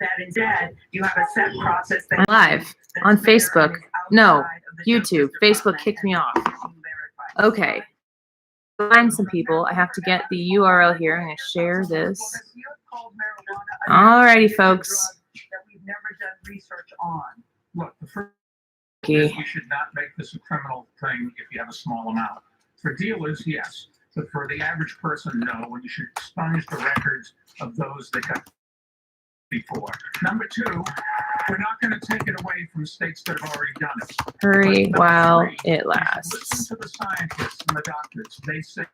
that instead you have a set process that live on Facebook. No, YouTube. Facebook kicked me off. Okay. Find some people. I have to get the URL here. I'm going to share this. Alrighty, folks. That we've never done research on. Look, the first is we should not make this a criminal thing if you have a small amount. For dealers, yes. But for the average person, no. And you should expunge the records of those that got before. Number two, we're not going to take it away from states that have already done it. Hurry while it Listen lasts. to the scientists and the doctors. They say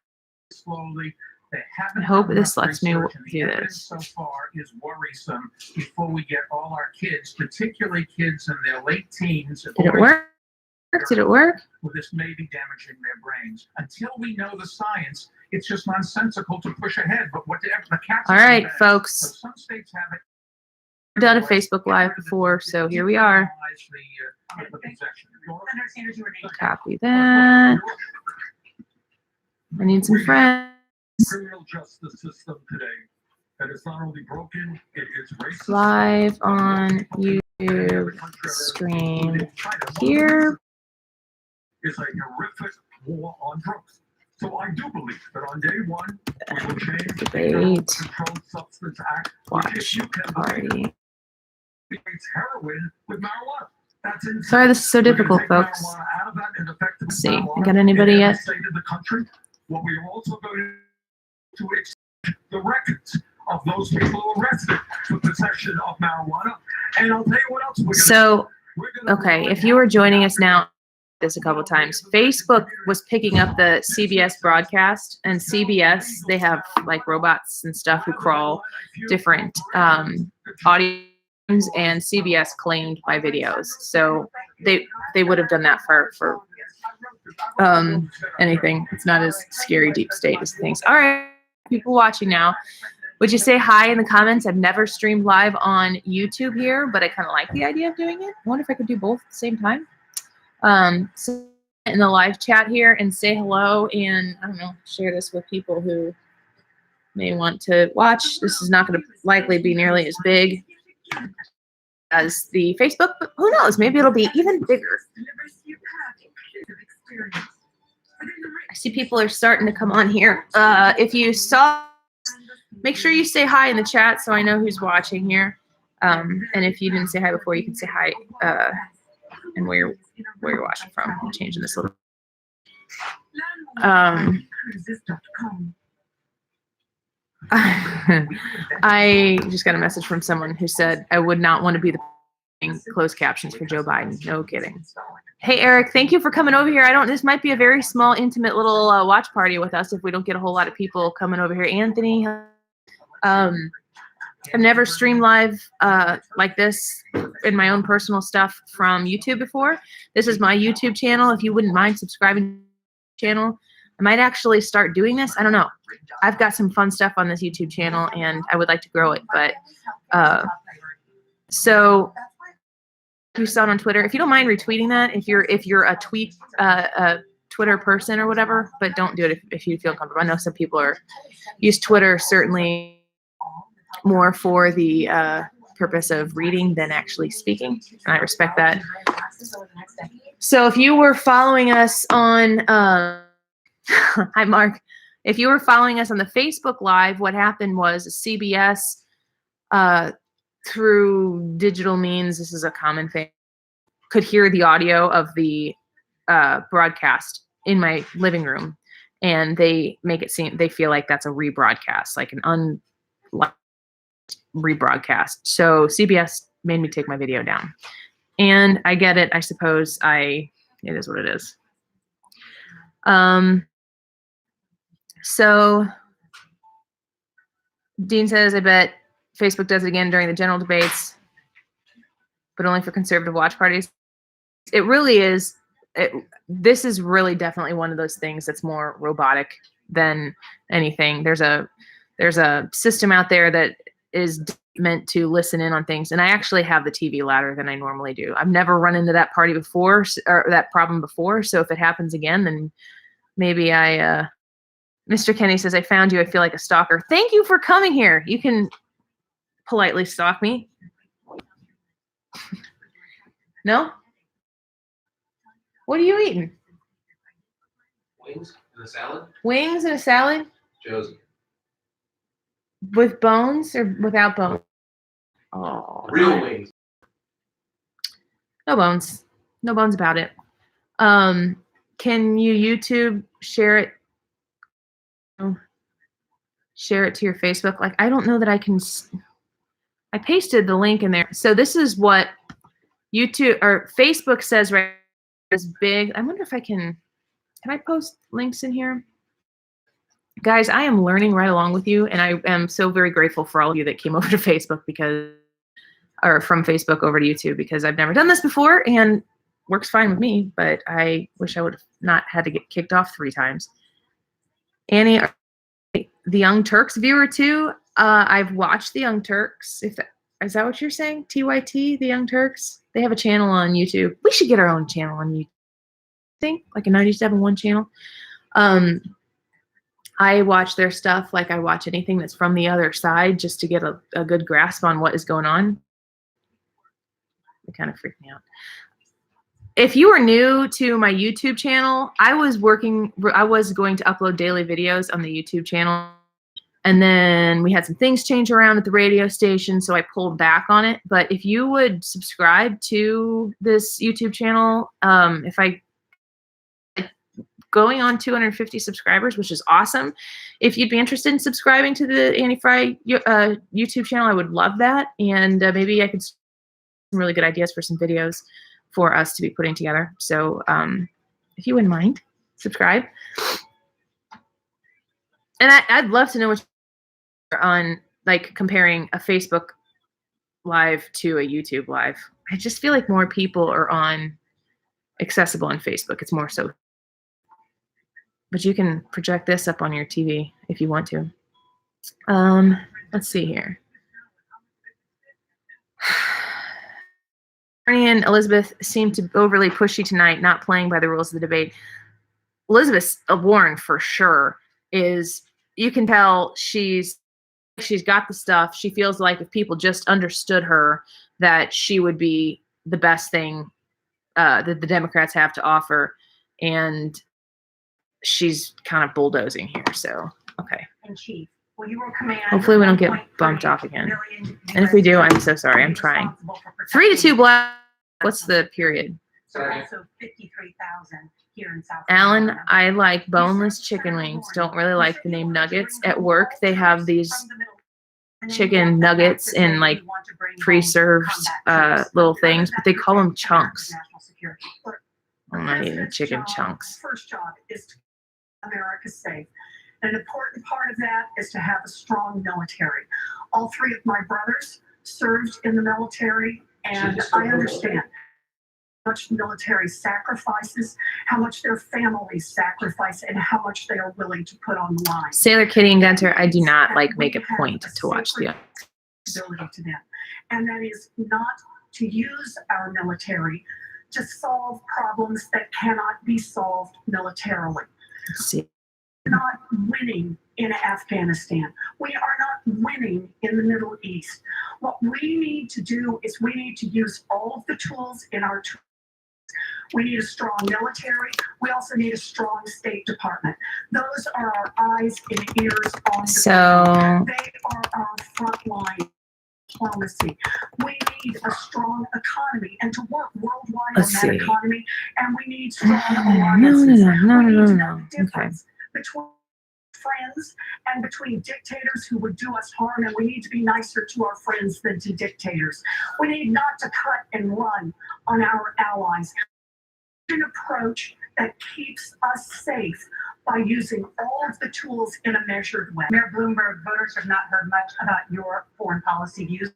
slowly. They haven't I hope done this enough lets me research, and the do evidence this. so far is worrisome before we get all our kids, particularly kids in their late teens. Did it work? Did it work? With this may be damaging their brains. Until we know the science, it's just nonsensical to push ahead. But whatever the cats. All right, So folks. some states have it. I've done a Facebook Live before, so here we are. Copy that. I need some friends. Criminal justice system today that is not only broken, it is racist. Live on YouTube stream here. Is a horrific war on drugs. So I do believe that on day one, we will change the Debate. Controlled Substance Act, Watch which, if you can party. believe, creates heroin with marijuana. That's insane. Sorry this is so We're gonna difficult, take folks. marijuana out of that and effectively Let's see. marijuana Got anybody in every yet? state of the country. What we are also going to exchange the records of those people arrested for possession of marijuana. And I'll tell you what else we're going to So, do. okay, if you were joining us now, this a couple times. Facebook was picking up the CBS broadcast, and CBS, they have like robots and stuff who crawl different audios, and CBS claimed my videos. So they would have done that for anything. It's not as scary deep state as things. All right, people watching now. Would you say hi in the comments? I've never streamed live on YouTube here, but I kind of like the idea of doing it. I wonder if I could do both at the same time. So in the live chat here and say hello, and I don't know, share this with people who may want to watch. This is not going to likely be nearly as big as the Facebook, but who knows? Maybe it'll be even bigger. I see people are starting to come on here. If you saw, make sure you say hi in the chat so I know who's watching here. And if you didn't say hi before, you can say hi and where you're watching from. I'm changing this a little. I just got a message from someone who said I would not want to be the closed captions for Joe Biden. No kidding. Hey Eric, thank you for coming over here. This might be a very small, intimate little watch party with us if we don't get a whole lot of people coming over here. Anthony, I've never streamed live like this in my own personal stuff from YouTube before. This is my YouTube channel. If you wouldn't mind subscribing to the channel, I might actually start doing this. I don't know. I've got some fun stuff on this YouTube channel, and I would like to grow it. But so you saw it on Twitter. If you don't mind retweeting that, if you're a Twitter person or whatever, but don't do it if you feel comfortable. I know some people use Twitter certainly more for the purpose of reading than actually speaking, and I respect that. So if you were following us on hi Mark, if you were following us on the Facebook Live, what happened was CBS through digital means, this is a common thing, could hear the audio of the broadcast in my living room, and they make it seem, they feel like that's a rebroadcast, like an rebroadcast. So CBS made me take my video down, and I get it. I suppose it is what it is. So Dean says, I bet Facebook does it again during the general debates, but only for conservative watch parties. It really is. This is really definitely one of those things that's more robotic than anything. There's a system out there that is meant to listen in on things, and I actually have the TV louder than I normally do. I've never run into that party before, or that problem before, so if it happens again, then maybe Mr. Kenny says, I found you. I feel like a stalker. Thank you for coming here. You can politely stalk me. No? What are you eating? Wings and a salad? Wings and a salad Josie. with bones or without bones? Oh, Real wings. no bones. No bones about it. Can you YouTube share it? Share it to your Facebook? Like, I don't know that I can. I pasted the link in there. So this is what YouTube or Facebook says right is big. I wonder if I can I post links in here? Guys, I am learning right along with you, and I am so very grateful for all of you that came over to Facebook or from Facebook over to YouTube, because I've never done this before and works fine with me, but I wish I would have not had to get kicked off 3 times. Annie, the Young Turks viewer too. I've watched the Young Turks. Is that what you're saying? TYT, the Young Turks? They have a channel on YouTube. We should get our own channel on YouTube. I think like a 97.1 channel. I watch their stuff like I watch anything that's from the other side, just to get a good grasp on what is going on. It kind of freaked me out. If you are new to my YouTube channel, I was going to upload daily videos on the YouTube channel. And then we had some things change around at the radio station, so I pulled back on it. But if you would subscribe to this YouTube channel, going on 250 subscribers, which is awesome. If you'd be interested in subscribing to the Annie Fry YouTube channel, I would love that. And maybe I could some really good ideas for some videos for us to be putting together. So if you wouldn't mind, subscribe. And I'd love to know what you're on, like comparing a Facebook Live to a YouTube Live. I just feel like more people are accessible on Facebook. It's more so. But you can project this up on your TV if you want to. Let's see here. Bernie and Elizabeth seem to overly pushy tonight, not playing by the rules of the debate. Elizabeth Warren, for sure, you can tell she's got the stuff. She feels like if people just understood her, that she would be the best thing that the Democrats have to offer. And she's kind of bulldozing here. So, okay. In chief, well, you will command. Hopefully we don't get bumped off again. And if we do, I'm so sorry. I'm trying. 3-2 Black. What's the period? Also 53,000 here in South Alan, Carolina. I like boneless chicken wings. Don't really like the name nuggets. At work, they have these chicken nuggets in like pre-served little things, but they call them chunks. I'm not eating chicken chunks. First job is to keep America safe. An important part of that is to have a strong military. All 3 of my brothers served in the military, and I understand how much military sacrifices, how much their families sacrifice, and how much they are willing to put on the line. Sailor Kitty and Gunter, I do not like make a point to watch the ability to them. And that is not to use our military to solve problems that cannot be solved militarily. Let's see. We're not winning in Afghanistan. We are not winning in the Middle East. What we need to do is we need to use all of the tools in our tools. We need a strong military. We also need a strong State Department. Those are our eyes and ears on the ground. They are our front line diplomacy. We need a strong economy and to work worldwide on that economy, and we need strong alliances. No. Okay. Between friends and between dictators who would do us harm, and we need to be nicer to our friends than to dictators. We need not to cut and run on our allies. An approach that keeps us safe by using all of the tools in a measured way. Mayor Bloomberg, voters have not heard much about your foreign policy views.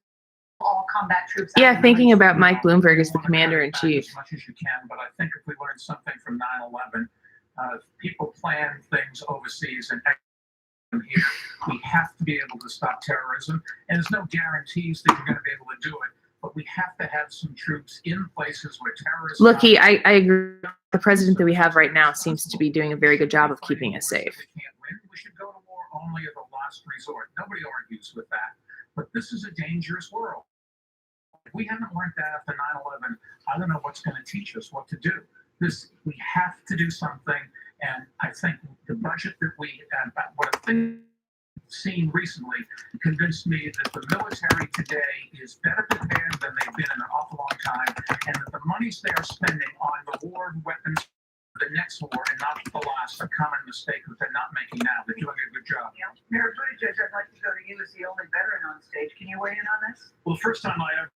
All combat troops. Yeah, thinking about Mike Bloomberg as the commander-in-chief. As much as you can, but I think if we learned something from 9/11, people plan things overseas and here. We have to be able to stop terrorism, and there's no guarantees that you're going to be able to do it. But we have to have some troops in places where terrorists. Looky, I agree. The president that we have right now seems to be doing a very good job of keeping us safe. We can't win. We should go to war only as a last resort. Nobody argues with that. But this is a dangerous world. If we haven't learned that after 9/11, I don't know what's going to teach us what to do. We have to do something, and I think the budget that what I've seen recently convinced me that the military today is better prepared than they've been in an awful long time, and that the monies they are spending on the war weapons for the next war and not the last, a common mistake that they're not making now. They're doing a good job. Yeah. Mayor Buttigieg, I'd like to go to you as the only veteran on stage. Can you weigh in on this? Well, the first time I ever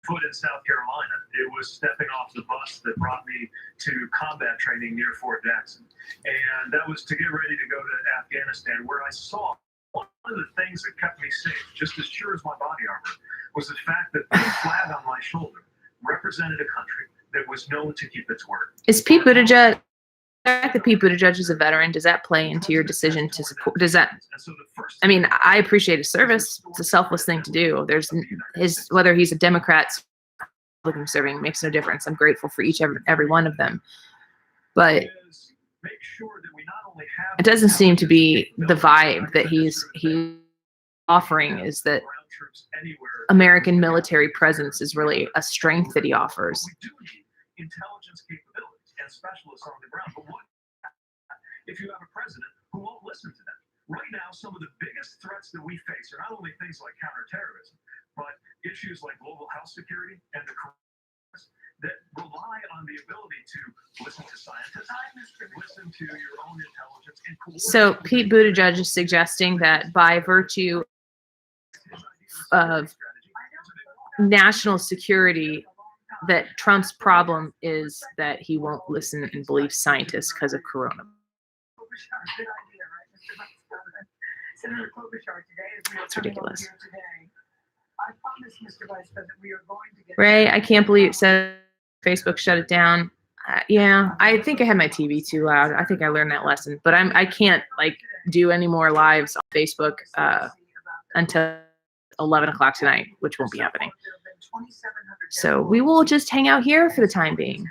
foot in South Carolina, it was stepping off the bus that brought me to combat training near Fort Jackson. And that was to get ready to go to Afghanistan, where I saw one of the things that kept me safe, just as sure as my body armor, was the fact that the flag on my shoulder represented a country that was known to keep its word. Is Pete Buttigieg, the fact that Pete Buttigieg is a veteran, does that play into your decision to support? Does that, I mean, I appreciate his service. It's a selfless thing to do. There's whether he's a Democrat, Republican serving makes no difference. I'm grateful for every one of them. But it doesn't seem to be the vibe that he's offering, is that American military presence is really a strength that he offers. We do need intelligence capabilities and specialists on the ground. But what if you have a president who won't listen to them? Right now, some of the biggest threats that we face are not only things like counterterrorism, but issues like global health security and the coronavirus that rely on the ability to listen to scientists, listen to your own intelligence. And So Pete Buttigieg is suggesting that by virtue of national security, that Trump's problem is that he won't listen and believe scientists because of corona. Good idea, right, Mr. Vice President? Senator Klobuchar, today, as we are It's coming ridiculous. over here today, I promise, Mr. Vice President, we are going to get Ray, I can't believe it said Facebook shut it down. Yeah, I think I had my TV too loud. I think I learned that lesson, but I can't like do any more lives on Facebook until 11 o'clock tonight, which won't be happening. So we will just hang out here for the time being.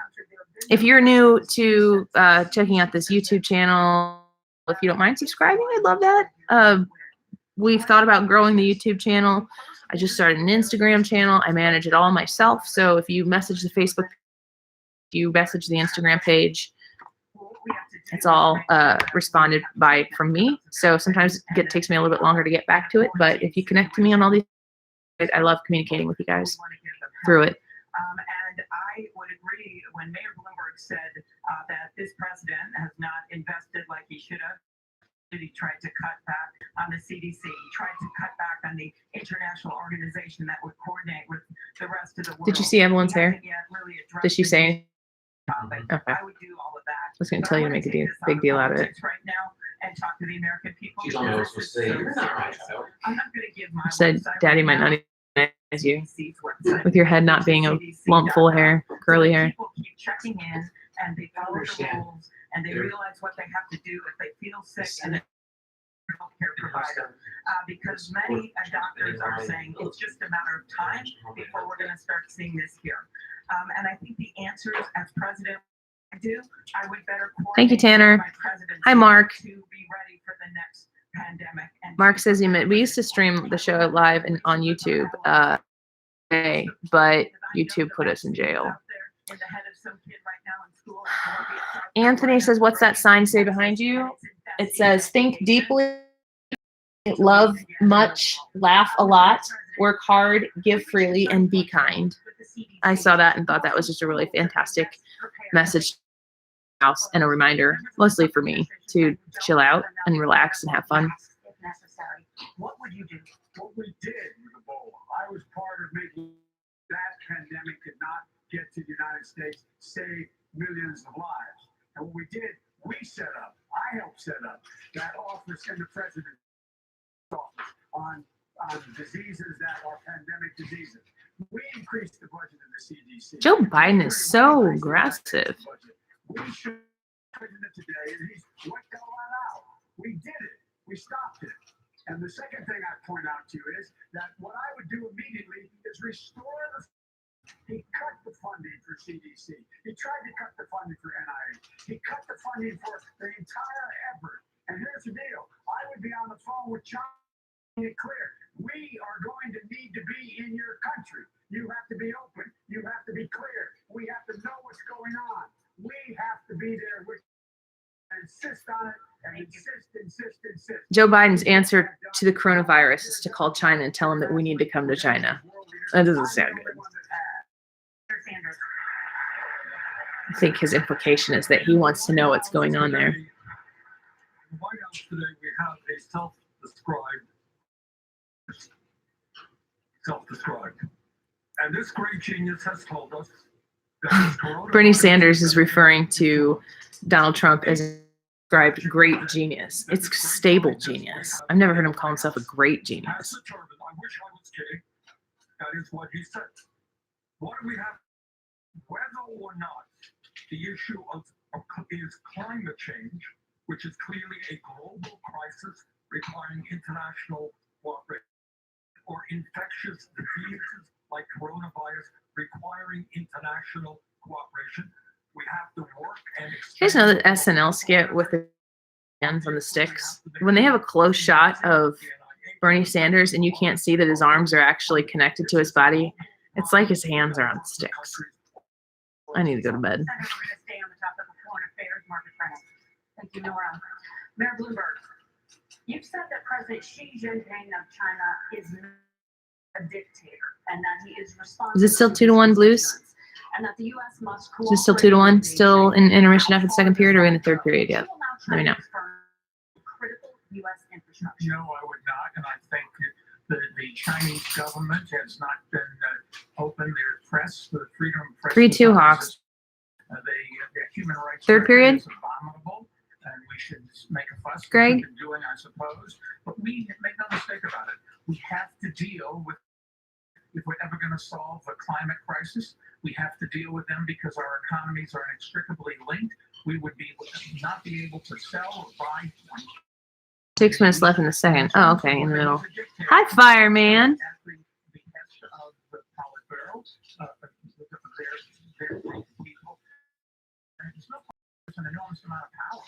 If you're new to checking out this YouTube channel, if you don't mind subscribing, I'd love that. We've thought about growing the YouTube channel. I just started an Instagram channel. I manage it all myself. So if you message the Facebook, you message the Instagram page, it's all responded by from me. So sometimes it takes me a little bit longer to get back to it. But if you connect to me on all these, I love communicating with you guys through it. And I would agree when Mayor Bloomberg said that this president has not invested like he should have. He tried to cut back on the CDC. He tried to cut back on the international organization that would coordinate with the rest of the world. Did you see Evelyn's hair? Really Did she say anything? Okay. I would do all of that. I was going to tell you to make a big deal out of it. Right now and talk to the American people. She's on those to say, you're not right, so. I'm not going to give my I said, website Daddy right might now. not recognize you CDC's website. with your head not being a lump full of hair, curly hair. People keep checking in and they follow the rules and they realize what they have to do if they feel sick and healthcare provider, because many doctors are saying it's just a matter of time before we're going to start seeing this here. And I think the answers as president I would better Thank you, coordinate Tanner. my presidency Hi, Mark. to be ready for the next pandemic. And Mark says we used to stream the show live on YouTube, but YouTube put us in jail. Anthony says, what's that sign say behind you? It says, think deeply, love much, laugh a lot, work hard, give freely, and be kind. I saw that and thought that was just a really fantastic message house and a reminder, mostly for me, to chill out and relax and have fun. What would you do? What we did with Ebola, I was part of making that pandemic could not get to the United States, save millions of lives. And what we did, we set up, I helped set up that office in the president's office on diseases that are pandemic diseases. We increased the budget of the CDC. Joe Biden is so aggressive. We should president today, and he's what going on out. We did it. We stopped it. And the second thing I point out to you is that what I would do immediately is restore the. He cut the funding for CDC. He tried to cut the funding for NIH. He cut the funding for the entire effort. And here's the deal: I would be on the phone with China. It clear. We are going to need to be in your country. You have to be open. You have to be clear. We have to know what's going on. We have to be there with insist on it and insist. Joe Biden's answer to the coronavirus is to call China and tell them that we need to come to China. That doesn't sound good. Sanders. I think his implication is that he wants to know what's going on there. In the White House today, we have a self-described. And this great genius has told us that this coronavirus Bernie Sanders is referring to Donald Trump as a described great genius. It's stable genius. I've never heard him call himself a great has genius. determined, I wish I was kidding, that is what he said. What do we have? Whether or not the issue is climate change, which is clearly a global crisis requiring international cooperation, or infectious diseases like coronavirus requiring international cooperation, we have to work and You guys know that SNL skit with the hands on the sticks? When they have a close shot of Bernie Sanders and you can't see that his arms are actually connected to his body, it's like his hands are on sticks. I need to go to bed. Senator, we're going to stay on the topic of foreign affairs, Market Press. Thank you, Nora. Mayor Bloomberg, you've said that President Xi Jinping of China is not a dictator and that he is responsible. Is it still 2-1 Blues? And that the U.S. must Is it still 2-1? Still in intermission after the second period, or are we in the third period yet? Let me know. Critical U.S. infrastructure. No, I would not, and I think the Chinese government has not been open. Their press, the freedom of press. 3-2 Hawks. The human rights. Third record period? is abominable, and we should make a fuss. Greg? We've been doing, I suppose, but we make no mistake about it. We have to deal with. If we're ever going to solve a climate crisis, we have to deal with them because our economies are inextricably linked. We would not be able to sell or buy. 6 minutes left in the second. Oh, okay, in the middle. Hi, fireman. At the behest of the Politburo, their group of people. And it's no it's an enormous amount of power.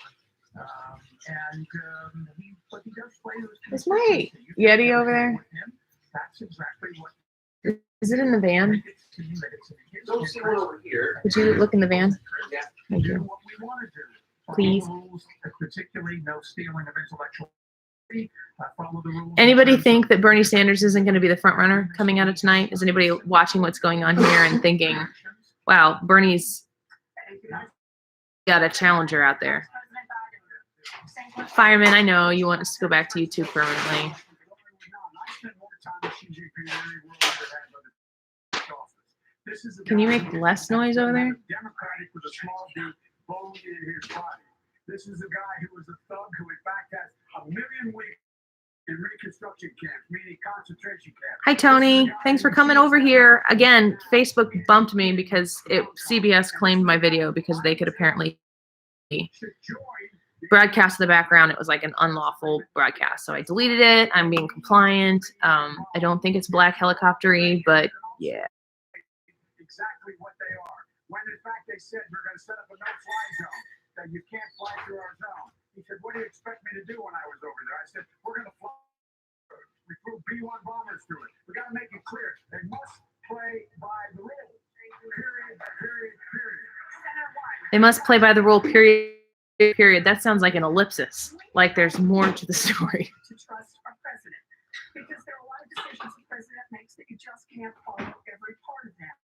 But he does play those. Is my Yeti over there? That's exactly what. Is it in the van? Don't see one over here. Could you look in the van? Yeah. Thank Do you. what we want to do. Follow Please. the rules, particularly no stealing of intellectual property. Follow the rules. Anybody think that Bernie Sanders isn't going to be the front runner coming out of tonight? Is anybody watching what's going on here and thinking, wow, Bernie's got a challenger out there? Fireman, I know you want us to go back to YouTube permanently. Can you make less noise over there? Democratic with a small d bone in his body. This is a guy who was a thug who in fact has 1 million weeks in reconstruction camps, meaning concentration camps. Hi, Tony. Thanks for coming over here. Again, Facebook bumped me because CBS claimed my video because they could apparently broadcast in the background. It was like an unlawful broadcast. So I deleted it. I'm being compliant. I don't think it's black helicoptery, but yeah. Exactly what they are. When in fact they said we're going to set up a no-fly zone, that you can't fly through our zone. He said, "What do you expect me to do?" When I was over there, I said, "We're going to fly. We flew B-1 bombers through it. We got to make it clear they must play by the rules. Period. Period. Period." They must play by the rule, period. Period. That sounds like an ellipsis. Like there's more to the story. To trust our president, because there are a lot of decisions the president makes that you just can't follow every part of them.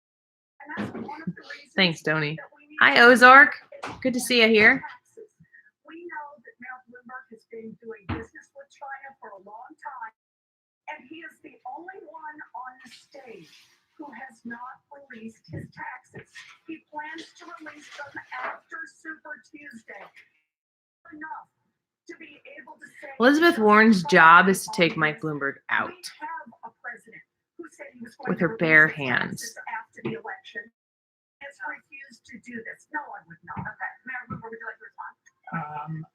And that's one of the reasons. Thanks, Tony. that we need Hi, to Ozark. Good to see you here. taxes. We know that Mayor Bloomberg has been doing business with China for a long time, and he is the only one on the stage who has not released his taxes. He plans to release them after Super Tuesday. Enough to be able to say Elizabeth Warren's job is to take Mike Bloomberg out we have a president who said he was going with to her bare release his hands. taxes after the election. Has refused to do this. No, I would not. Okay, Mayor Bloomberg, would you like to respond?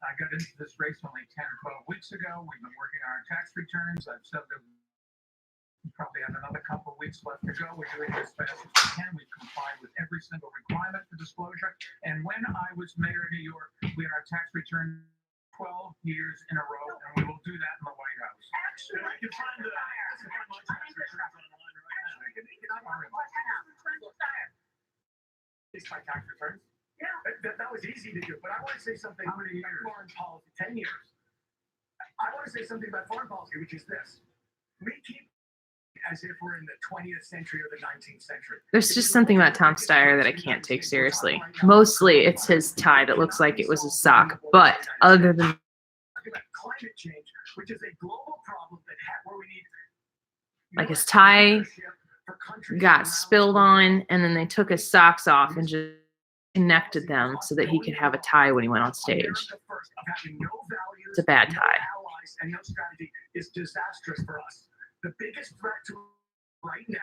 I got into this race only 10 or 12 weeks ago. We've been working on our tax returns. I've said that we probably have another couple of weeks left to go. We're doing it as fast as we can. We've complied with every single requirement for disclosure. And when I was mayor of New York, we had our tax return 12 years in a row, and we will do that in the White House. Actually, I can find the, I can find my tax returns online right now. It's my tax returns. Yeah. That was easy to do, but I want to say something. How many about years? foreign policy? 10 years. I want to say something about foreign policy, which is this: we keep as if we're in the 20th century or the 19th century. There's just something about Tom Steyer that I can't take seriously. Mostly it's his tie that looks like it was a sock, but other than About climate change, which is a global problem where we need like his tie for countries got around spilled the world. on, and then they took his socks off and just connected them so that he could have a tie when he went on stage. America first, of having no values, It's a bad no tie. allies, and no strategy is disastrous for us. The biggest threat to right now,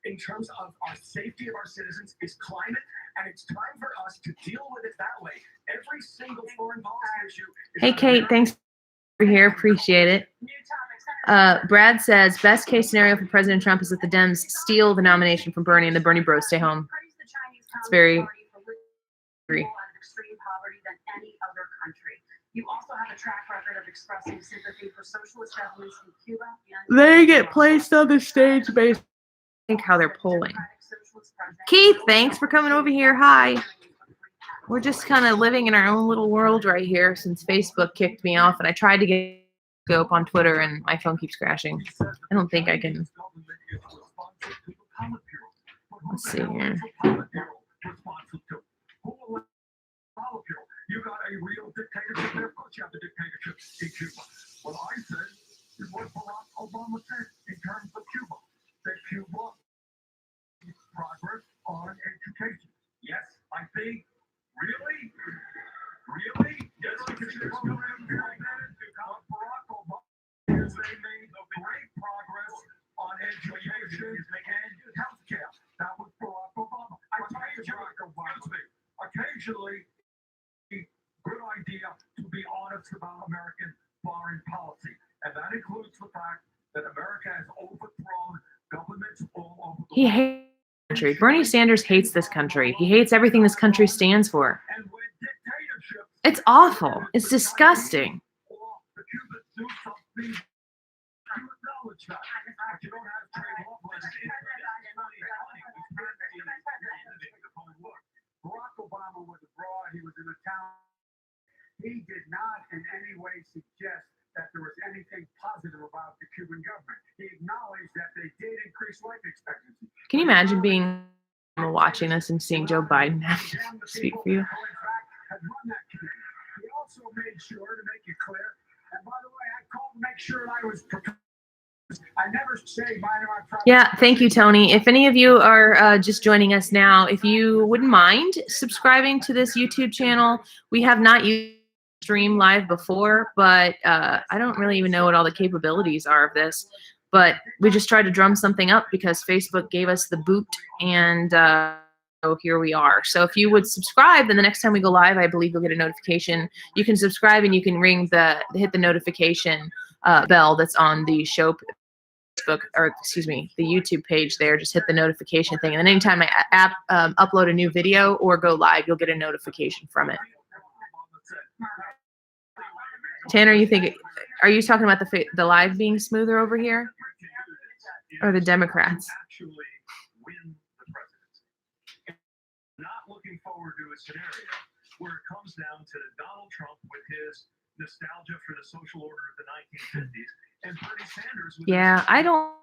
in terms of our safety of our citizens, is climate, and it's time for us to deal with it that way. Every single foreign policy issue. Is Hey, about Kate, America. thanks for here. Appreciate it. Brad says best case scenario for President Trump is that the Dems steal the nomination from Bernie and the Bernie Bros stay home. It's very agree. Extreme poverty than any other country. You also have a track record of expressing sympathy for socialist governments in Cuba and They get placed on the stage based. Think how they're polling. Keith, thanks for coming over here. Hi. We're just kind of living in our own little world right here since Facebook kicked me off, and I tried to go up on Twitter, and my phone keeps crashing. I don't think I can. Let's see here. You got a real dictatorship there. Of course, you have the dictatorship in Cuba. What I said is what Barack Obama said in terms of Cuba. That Cuba needs progress on education. Yes, I think. Really? Really? Yes, because there's no Barack Obama is they made great progress on education and healthcare. That was Barack Obama. I talked to Barack Obama. Occasionally, good idea to be honest about American foreign policy. And that includes the fact that America has overthrown governments all over the He world. hates the country. Bernie Sanders hates this country. He hates everything this country stands for. And when dictatorships It's awful. It's disgusting. or the Cubans do something, you acknowledge that. But you don't have trade law. Barack Obama was abroad. He was in a town. He did not in any way suggest that there was anything positive about the Cuban government. He acknowledged that they did increase life expectancy. Can you imagine being watching this and seeing Joe Biden have to speak for you? Who, in fact, had run that committee. He also made sure to make it clear, and by the way, I called to make sure that I was prepared. I never say minor on private. Yeah, thank you, Tony. If any of you are just joining us now, if you wouldn't mind subscribing to this YouTube channel, we have not used stream live before, but I don't really even know what all the capabilities are of this. But we just tried to drum something up because Facebook gave us the boot, and so here we are. So if you would subscribe, then the next time we go live, I believe you'll get a notification. You can subscribe and you can hit the notification bell that's on the show Facebook, or excuse me, the YouTube page there. Just hit the notification thing, and then anytime I upload a new video or go live, you'll get a notification from it. Tanner, are you talking about the live being smoother over here, or the Democrats? Actually win the presidency. Not looking forward to a scenario where it comes down to Donald Trump with his nostalgia for the social order of the 1950s and Bernie Sanders with Yeah, I don't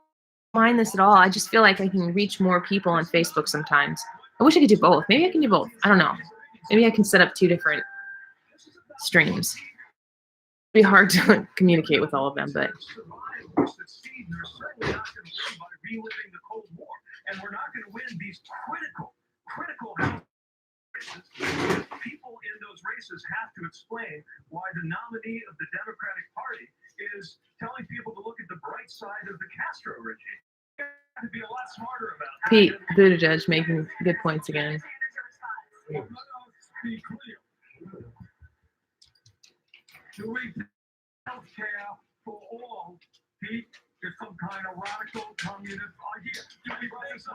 mind this at all. I just feel like I can reach more people on Facebook sometimes. I wish I could do both. Maybe I can do both. I don't know. Maybe I can set up 2 different streams. It'd be hard to communicate with all of them, but reliving the Cold War, and we're not going to win these critical races. People in those races have to explain why the nominee of the Democratic Party is telling people to look at the bright side of the Castro regime. You have to be a lot smarter about that. Pete Buttigieg making good points again. Well, let's be clear. Do we healthcare for all, Pete, is some kind of radical communist idea? Do we raise the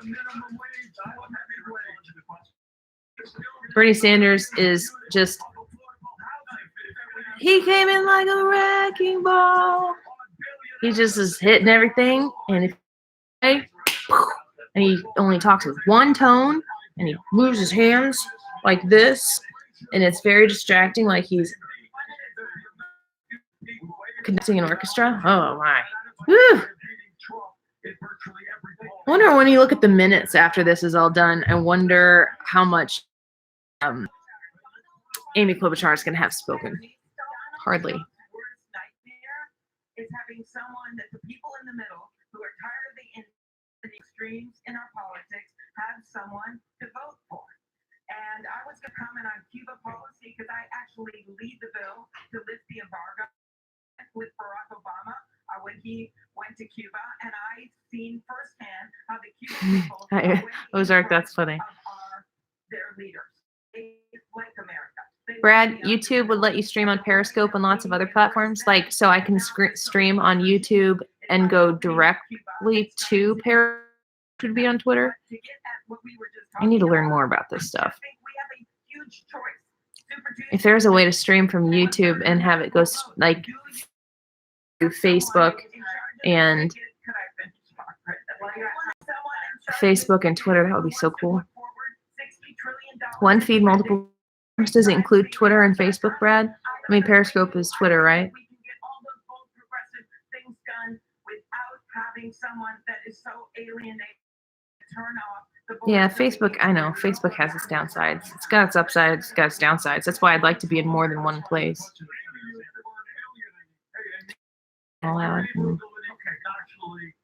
minimum wage? I want that wage. Bernie Sanders is just He came in like a wrecking ball. He just is hitting everything, and if and he only talks with one tone, and he moves his hands like this, and it's very distracting, like he's conducting an orchestra. Oh my. Whew. I wonder when you look at the minutes after this is all done, I wonder how much Amy Klobuchar is going to have spoken. Hardly. Worst nightmare is having someone that the people in the middle who are tired of the extremes in our politics have someone to vote for. And I was going to comment on Cuba policy because I actually lead the bill to lift the embargo with Barack Obama when he went to Cuba, and I've seen firsthand how the Cuban people Ozark, that's funny. are their leaders. They like America. Brad, YouTube would let you stream on Periscope and lots of other platforms. Like, so I can stream on YouTube and go directly to Periscope to be on Twitter. I need to learn more about this stuff. If there's a way to stream from YouTube and have it go like through Facebook and Twitter, that would be so cool. One feed, multiple. Does it include Twitter and Facebook, Brad? I mean, Periscope is Twitter, right? Yeah, Facebook, I know. Facebook has its downsides. It's got its upsides, it's got its downsides. That's why I'd like to be in more than one place. All out. Okay, actually,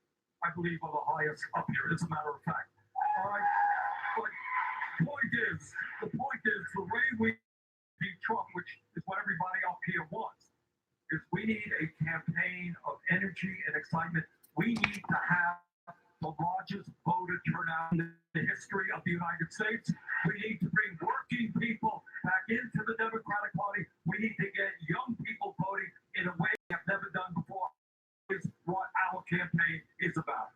I believe are the highest up here, as a matter of fact. All right, but the point is, the way we beat Trump, which is what everybody up here wants, is we need a campaign of energy and excitement. We need to have the largest voter turnout in the history of the United States. We need to bring working people back into the Democratic Party. We need to get young people voting in a way we have never done before. Is what our campaign is about.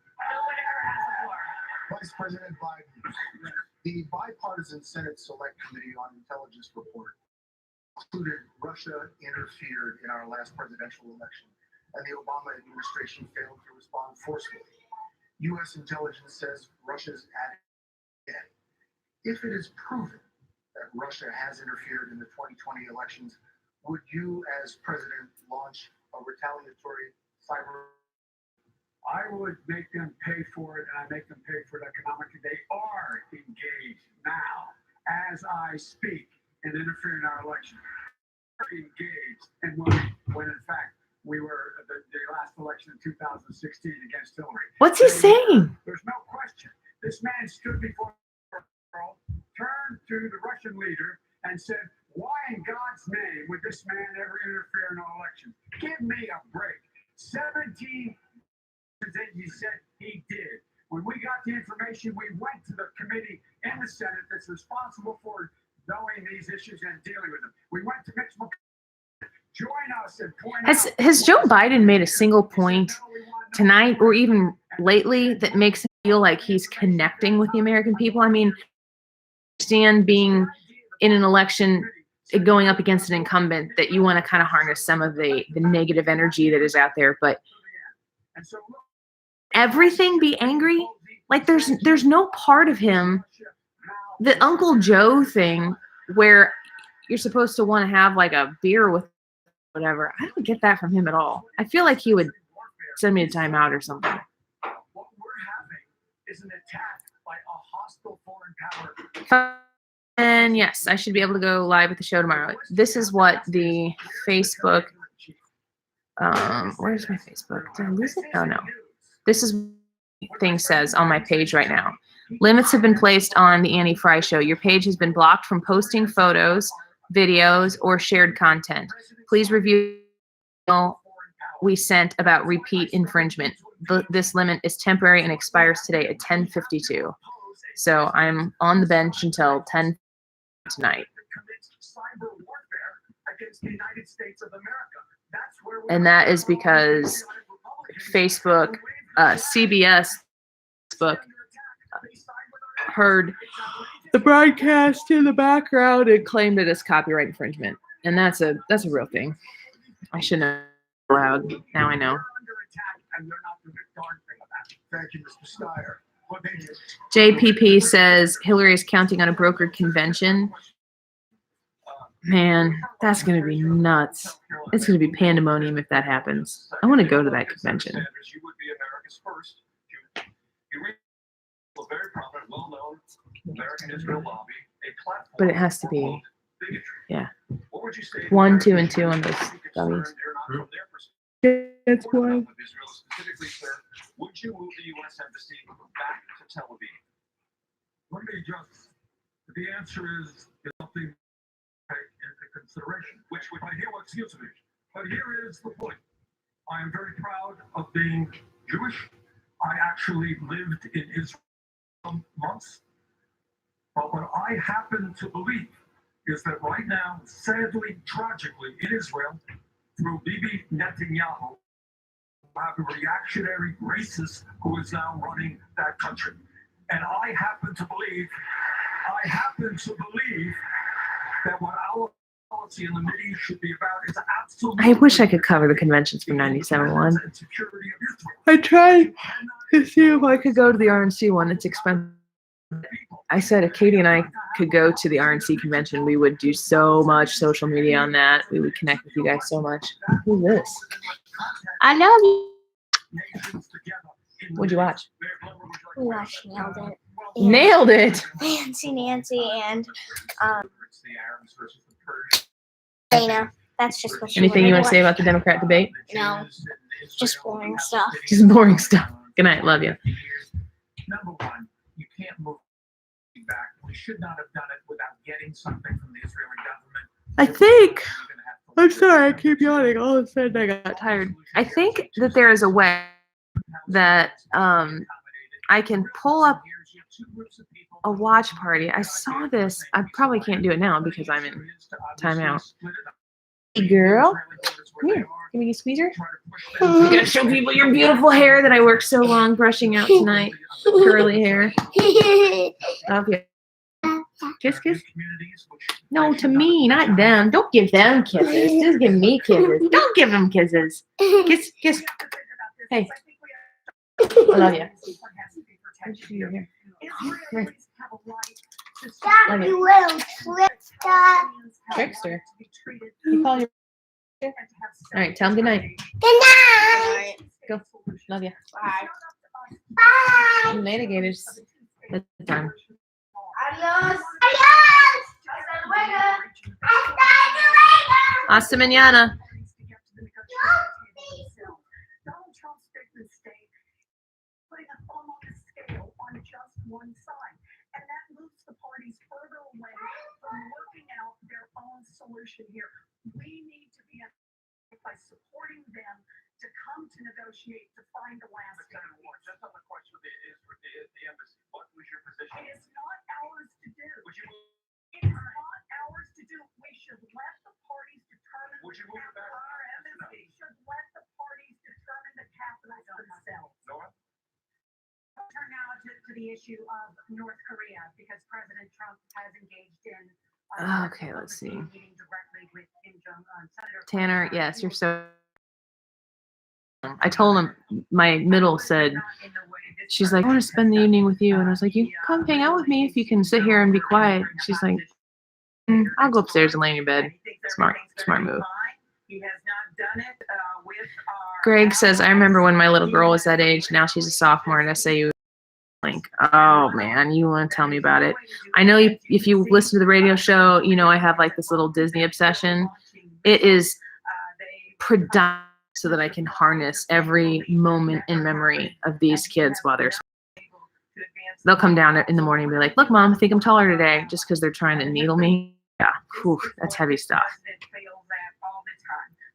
Vice President Biden, the bipartisan Senate Select Committee on Intelligence report concluded Russia interfered in our last presidential election, and the Obama administration failed to respond forcefully. U.S. intelligence says Russia's at it again. If it is proven that Russia has interfered in the 2020 elections, would you, as president, launch a retaliatory cyber? I would make them pay for it, and I make them pay for it economically. They are engaged now, as I speak, in interfering in our election. They're engaged, and when in fact we were the last election in 2016 against Hillary. What's he saying? There's no question. This man stood before the world, turned to the Russian leader, and said, "Why in God's name would this man ever interfere in our election? Give me a break." 17 he said he did. When we got the information, we went to the committee in the Senate that's responsible for knowing these issues and dealing with them. We went to Mitch McConnell, join us and point out. Has Joe Biden made a single point tonight or even lately that makes him feel like he's connecting with the American people? I mean, understand being in an election, going up against an incumbent, that you want to kind of harness some of the negative energy that is out there, but everything be angry? Like there's no part of him, the Uncle Joe thing where you're supposed to want to have like a beer with whatever. I don't get that from him at all. I feel like he would send me a timeout or something. What we're having is an attack by a hostile foreign power. And yes, I should be able to go live at the show tomorrow. This is what the Facebook, where's my Facebook? Did I lose it? Oh no. This is what thing says on my page right now. Limits have been placed on the Annie Fry Show. Your page has been blocked from posting photos, videos, or shared content. Please review the email we sent about repeat infringement. This limit is temporary and expires today at 10:52. So I'm on the bench until 10 tonight. And that is because Facebook, CBS Facebook heard the broadcast in the background and claimed it as copyright infringement. And that's a real thing. I shouldn't have allowed. Now I know. You're under attack and you're not doing a darn thing about it. Thank you, Mr. Steyer. Well, thank you. JPP says Hillary is counting on a brokered convention. Man, that's going to be nuts. It's going to be pandemonium if that happens. I want to go to that convention. You would be America's first. You read a very prominent, well-known American Israel lobby, a platform. But it has to be, for bigotry. yeah. What would you say? 1, 2, and 2 on those gummies. That's why. Israel specifically, sir, would you move the U.S. embassy back to Tel Aviv? Let me just, the answer is something to take into consideration. Which would But here, excuse me, but here is the point. I am very proud of being Jewish. I actually lived in Israel for months. But what I happen to believe is that right now, sadly, tragically, in Israel, through Bibi Netanyahu, I have a reactionary racist who is now running that country. And I happen to believe that what our policy in the Mideast should be about is absolutely. I wish I could cover the conventions from 97.1. and security of Israel. I tried to see if I could go to the RNC one. It's expensive. I said if Katie and I could go to the RNC convention, we would do so much social media on that. We would connect with you guys so much. Who's this? I love you. What'd you watch? We watched Nailed It. Nailed it. Nancy, and Dana. That's just what she Anything you wanted want to say about the Democrat debate? No, just boring stuff. Just boring stuff. Good night. Love you. Number one, you can't move back. We should not have done it without getting something from the Israeli government. I think. I'm sorry, I keep yawning. All of a sudden, I got tired. I think that there is a way that I can pull up a watch party. I saw this. I probably can't do it now because I'm in timeout. Hey, girl. Come here. Can we squeeze her? You're going to show people your beautiful hair that I worked so long brushing out tonight. Curly hair. Love you. Kiss, kiss. No, to me, not them. Don't give them kisses. Just give me kisses. Don't give them kisses. Kiss, kiss. Hey. I love you. Stop, you little trickster. Trickster. You call your. All right, tell him good night. Good night. Go. Love you. Bye. Bye. Litigators. Good time. Adios. Adios. Hasta luego. Hasta luego. Hasta mañana. Donald Trump's big mistake, putting a thumb on the scale on just one side. And that moves the parties further away from working out their own solution here. We need to be by supporting them to come to negotiate to find a lasting peace. Just on the question of the embassy, what was your position? It is not ours to do. Would you move? It is not ours to do. We should let the parties determine. Would you move back? Our embassy should let the parties determine the capitals themselves. Nora? I'll turn now to the issue of North Korea because President Trump has engaged in. Okay, let's see. Meeting directly with Kim Jong-un. Senator Tanner, yes, you're so. I told him, my middle said, she's like, I want to spend the evening with you. And I was like, you come hang out with me if you can sit here and be quiet. She's like, I'll go upstairs and lay in your bed. Smart move. He has not done it with our. Greg says, I remember when my little girl was that age. Now she's a sophomore at SAU. Like, oh man, you want to tell me about it? I know if you listen to the radio show, you know I have like this little Disney obsession. It is predominant so that I can harness every moment in memory of these kids while they're. They'll come down in the morning and be like, look, Mom, I think I'm taller today, just because they're trying to needle me. Yeah, whew, that's heavy stuff.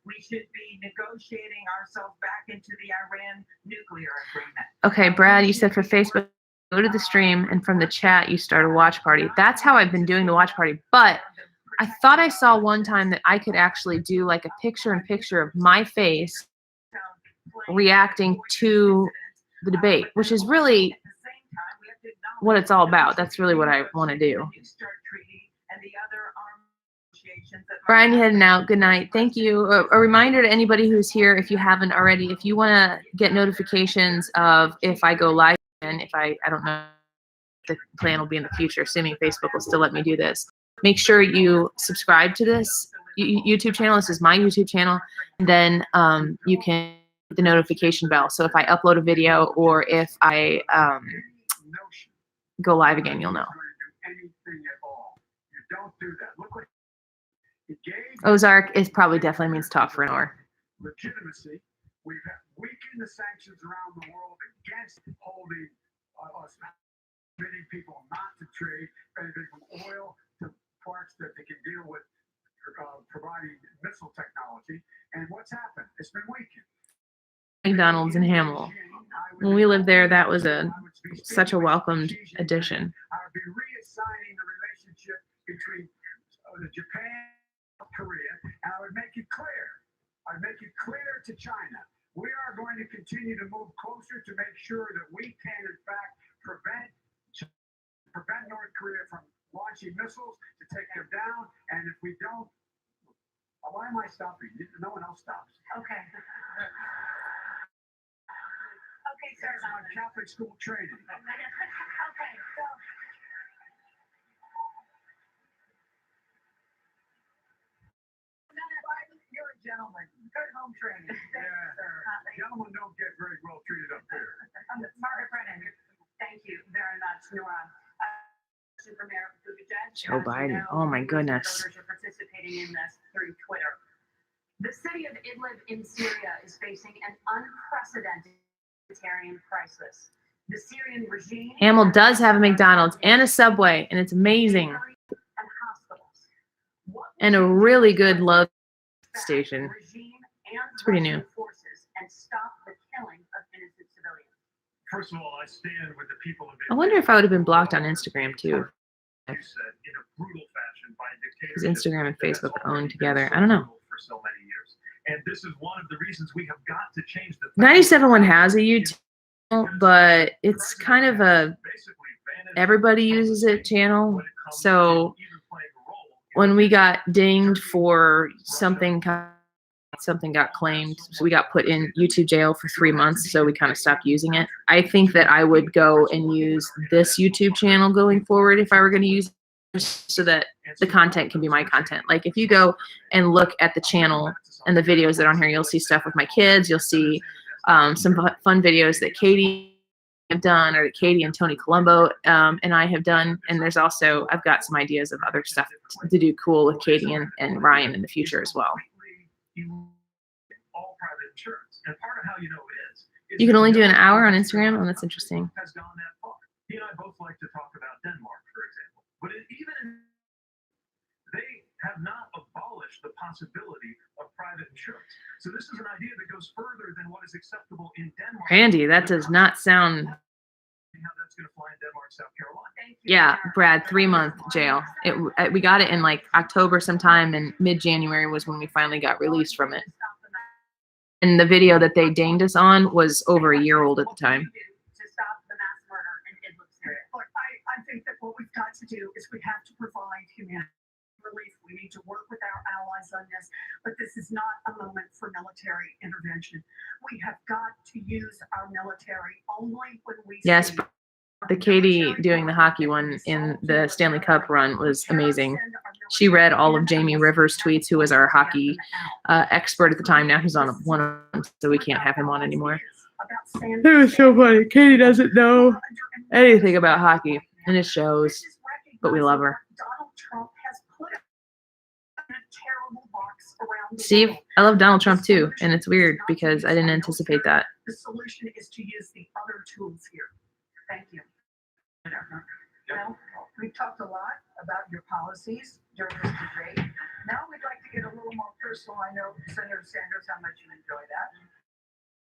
We should be negotiating ourselves back into the Iran nuclear agreement. Okay, Brad, you said for Facebook, go to the stream, and from the chat, you start a watch party. That's how I've been doing the watch party. But I thought I saw one time that I could actually do like a picture-in-picture of my face reacting to the debate, which is really what it's all about. That's really what I want to do. that might Brian, you happen. heading out. Good night. Thank you. A reminder to anybody who's here, if you haven't already, if you want to get notifications of if I go live, and if I don't know, the plan will be in the future, assuming Facebook will still let me do this. Make sure you subscribe to this YouTube channel. This is my YouTube channel. And then you can hit the notification bell. So if I upload a video or if I go live again, you'll know. Anything at all. You don't do that. Look what he gave Ozark is probably definitely means talk for an hour. legitimacy. We've weakened the sanctions around the world against holding us, permitting people not to trade anything from oil to parts that they can deal with providing missile technology. And what's happened? It's been weakened. McDonald's in Hamill. When we lived there, that was such a welcomed addition. I would be reassigning the relationship between Japan and Korea, and I would make it clear. I'd make it clear to China. We are going to continue to move closer to make sure that we can, in fact, prevent North Korea from launching missiles to take them down. And if we don't, why am I stopping? No one else stops. Okay. Okay, sir. That's my Catholic school training. Okay, so. You're a gentleman. Good home training. Yeah. Gentlemen don't get very well treated up there. Margaret Brennan, thank you very much, Nora. Super Mayor Buttigieg. Joe as you Biden. know, Oh my Muslim goodness. Voters are participating in this through Twitter. The city of Idlib in Syria is facing an unprecedented humanitarian crisis. The Syrian regime. Hamill does have a McDonald's and a Subway, and it's amazing. And hospitals. And a really good love station. It's pretty new. Forces and stop the killing of innocent civilians. First of all, I stand with the people of I wonder if I would have been blocked on Instagram too. You said in a brutal fashion by Because dictatorship. Instagram and Facebook are already owned been together. so I don't know. brutal for so many years. And this is one of the reasons we have got to change the 97.1 has a YouTube channel, but it's kind of a everybody uses it channel. So when we got dinged for something got claimed, so we got put in YouTube jail for 3 months, so we kind of stopped using it. I think that I would go and use this YouTube channel going forward if I were going to use it, so that the content can be my content. Like if you go and look at the channel and the videos that are on here, you'll see stuff with my kids, you'll see some fun videos that Katie have done, or that Katie and Tony Colombo and I have done. And there's also, I've got some ideas of other stuff to do cool with Katie and Ryan in the future as well. All private insurance. And part of how you know it is You can only do an hour on Instagram? Oh, that's interesting. Has gone that far. He and I both like to talk about Denmark, for example. But they have not abolished the possibility of private insurance. So this is an idea that goes further than what is acceptable in Denmark. Randy, that does not sound. How that's going to fly in Denmark, South Carolina. Yeah, Brad, 3-month jail. We got it in like October sometime, and mid-January was when we finally got released from it. And the video that they dinged us on was over a year old at the time. To stop the mass murder in Idlib, Syria. Look, I think that what we've got to do is we have to provide humanitarian relief. We need to work with our allies on this, but this is not a moment for military intervention. We have got to use our military only when we Yes, see the Katie doing the hockey one in the Stanley Cup run was amazing. She read all of Jamie Rivers' tweets, who was our hockey expert at the time. Now he's on one of them, so we can't have him on anymore. It was so funny. Katie doesn't know anything about hockey, and it shows, but we love her. Donald Trump has put us in a terrible box around the Steve, world. I love Donald Trump too, and it's weird because I didn't anticipate that. The solution is to use the other tools here. Thank you. Well, we've talked a lot about your policies during this debate. Now we'd like to get a little more personal. I know, Senator Sanders, how much you enjoy that.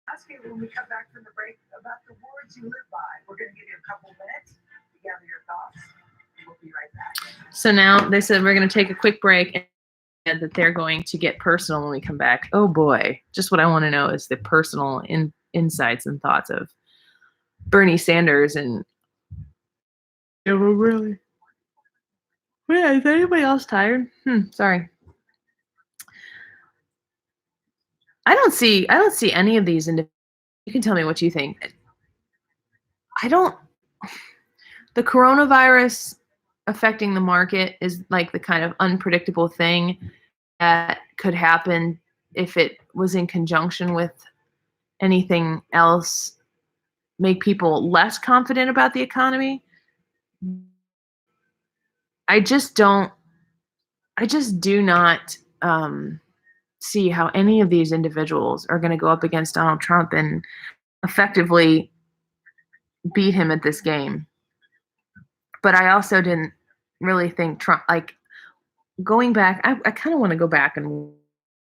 Ask you when we come back from the break about the words you live by. We're going to give you a couple minutes to gather your thoughts. We'll be right back. So now they said we're going to take a quick break, and that they're going to get personal when we come back. Oh boy, just what I want to know is the personal insights and thoughts of Bernie Sanders and. Yeah, well, really. Yeah, is anybody else tired? Sorry. I don't see any of these. You can tell me what you think. I don't. The coronavirus affecting the market is like the kind of unpredictable thing that could happen if it was in conjunction with anything else, make people less confident about the economy. I just do not see how any of these individuals are going to go up against Donald Trump and effectively beat him at this game. But I also didn't really think Trump, like going back, I kind of want to go back and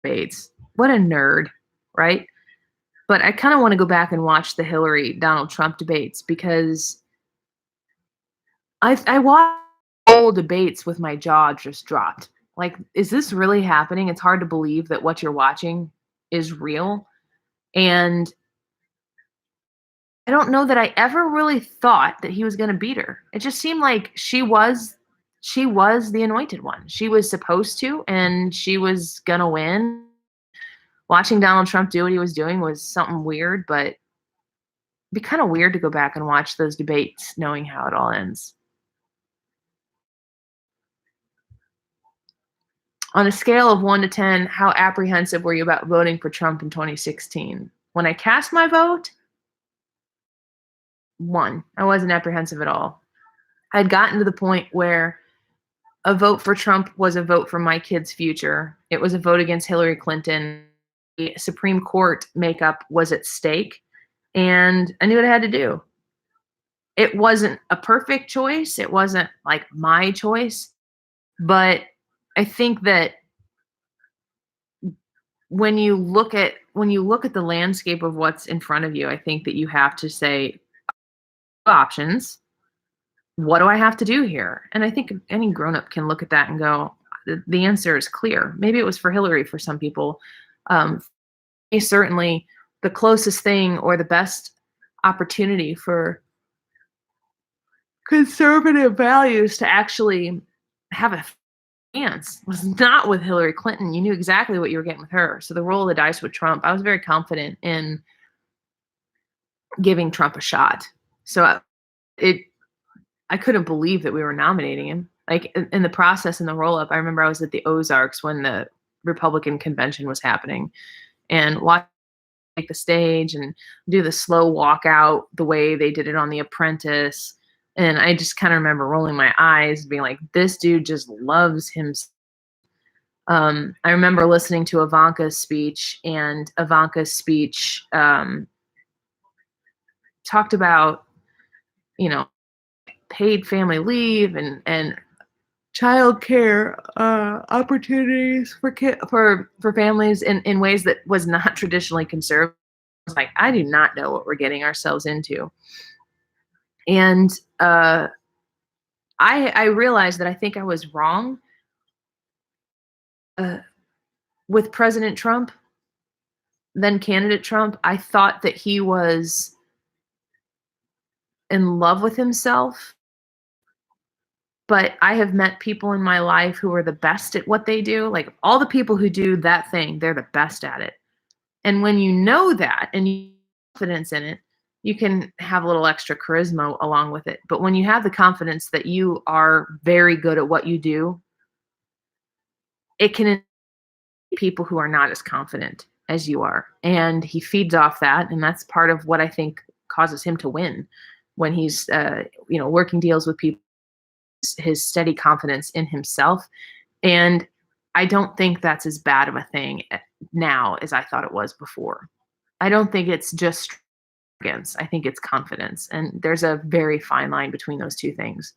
debates. What a nerd, right? But I kind of want to go back and watch the Hillary Donald Trump debates because I watched all debates with my jaw just dropped. Like, is this really happening? It's hard to believe that what you're watching is real. And I don't know that I ever really thought that he was going to beat her. It just seemed like she was the anointed one. She was supposed to, and she was going to win. Watching Donald Trump do what he was doing was something weird, but it'd be kind of weird to go back and watch those debates knowing how it all ends. On a scale of 1 to 10, how apprehensive were you about voting for Trump in 2016? When I cast my vote, 1. I wasn't apprehensive at all. I'd gotten to the point where a vote for Trump was a vote for my kid's future. It was a vote against Hillary Clinton. The Supreme Court makeup was at stake, and I knew what I had to do. It wasn't a perfect choice. It wasn't like my choice, but I think that when you look at the landscape of what's in front of you, I think that you have to say options. What do I have to do here? And I think any grown-up can look at that and go, the answer is clear. Maybe it was for Hillary for some people. Certainly the closest thing or the best opportunity for conservative values to actually have a chance was not with Hillary Clinton. You knew exactly what you were getting with her. So the roll of the dice with Trump, I was very confident in giving Trump a shot. So I couldn't believe that we were nominating him. Like in the process, in the roll up, I remember I was at the Ozarks when the Republican convention was happening and watched take the stage and do the slow walkout the way they did it on The Apprentice. And I just kind of remember rolling my eyes, being like, this dude just loves him. I remember listening to Ivanka's speech, and Ivanka's speech talked about, paid family leave and child care opportunities for families in ways that was not traditionally conservative. I was like, I do not know what we're getting ourselves into. And I realized that I think I was wrong with President Trump, then candidate Trump. I thought that he was in love with himself. But I have met people in my life who are the best at what they do. Like all the people who do that thing, they're the best at it. And when you know that and you have confidence in it, you can have a little extra charisma along with it. But when you have the confidence that you are very good at what you do, it can people who are not as confident as you are. And he feeds off that. And that's part of what I think causes him to win when he's, working deals with people, his steady confidence in himself. And I don't think that's as bad of a thing now as I thought it was before. I don't think it's just arrogance. I think it's confidence. And there's a very fine line between those two things.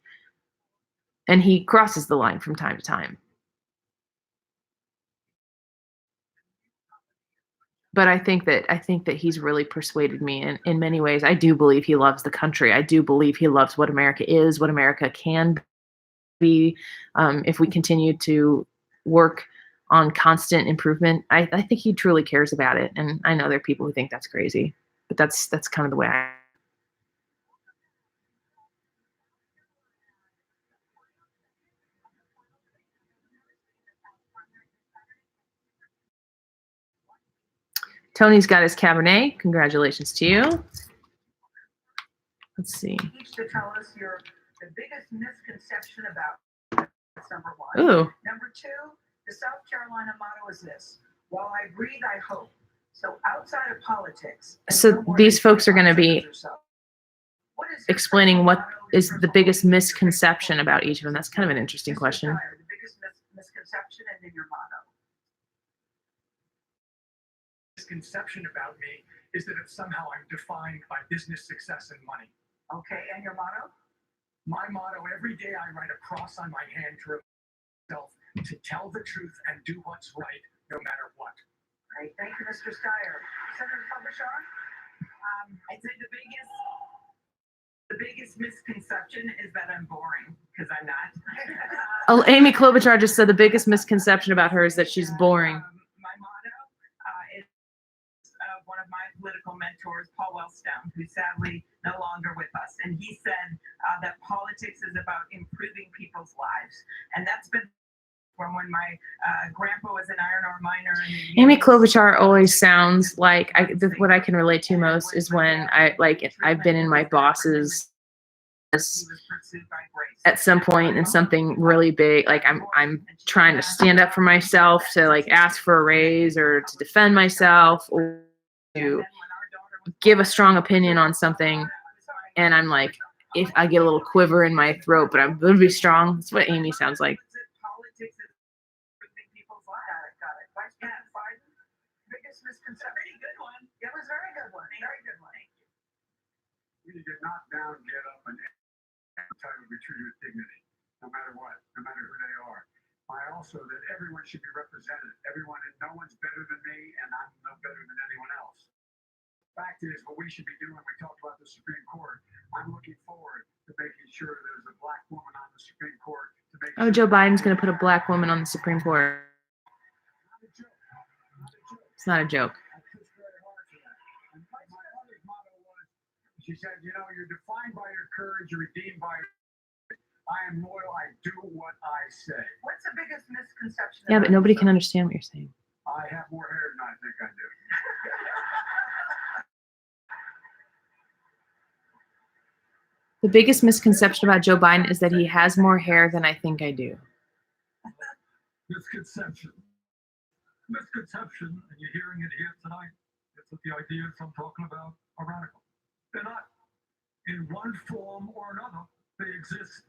And he crosses the line from time to time. But I think that he's really persuaded me in many ways. I do believe he loves the country. I do believe he loves what America is, what America can be, if we continue to work on constant improvement. I think he truly cares about it. And I know there are people who think that's crazy, but that's kind of the way I. Tony's got his Cabernet. Congratulations to you. Let's see. Each to tell us the biggest misconception about. That's number one. Ooh. Number two, the South Carolina motto is this: while I breathe, I hope. So outside of politics. So these folks are going to be explaining what is the biggest misconception about each of them. That's kind of an interesting question. The biggest misconception and then your motto. Misconception about me is that it's somehow I'm defined by business success and money. Okay, and your motto? My motto, every day I write a cross on my hand to remind myself to tell the truth and do what's right, no matter what. Great, thank you, Mr. Steyer. Senator Klobuchar? I think the biggest misconception is that I'm boring, because I'm not. Oh, Amy Klobuchar just said the biggest misconception about her is that she's boring. My motto is one of my political mentors, Paul Wellstone, who's sadly no longer with us. And he said that politics is about improving people's lives. And that's been from when my grandpa was an iron ore miner. Amy Klobuchar always sounds like what I can relate to most is when I've been in my boss's at some point in something really big, like I'm trying to stand up for myself, to like ask for a raise or to defend myself or to give a strong opinion on something, and I'm like, if I get a little quiver in my throat, but I'm going to be strong. That's what Amy sounds like. Biggest misconception. Pretty good one. It was a very good one. Very good one. We need to knock down, get up, and entitled to be treated with dignity, no matter what, no matter who they are. I also that everyone should be represented. Everyone, and no one's better than me, and I'm no better than anyone else. Fact is, what we should be doing, we talked about the Supreme Court. I'm looking forward to making sure there's a black woman on the Supreme Court. To make Oh, Joe Biden's going to put a black woman on the Supreme Court. It's not a joke. She said, you know, you're defined by your courage, you're redeemed by your... I am loyal, I do what I say. What's the biggest misconception? Yeah, but nobody can understand what you're saying. I have more hair than I think I do. The biggest misconception about Joe Biden is that he has more hair than I think I do. Misconception. Misconception, and you're hearing it here tonight, is that the ideas I'm talking about are radical. They're not. In one form or another, they exist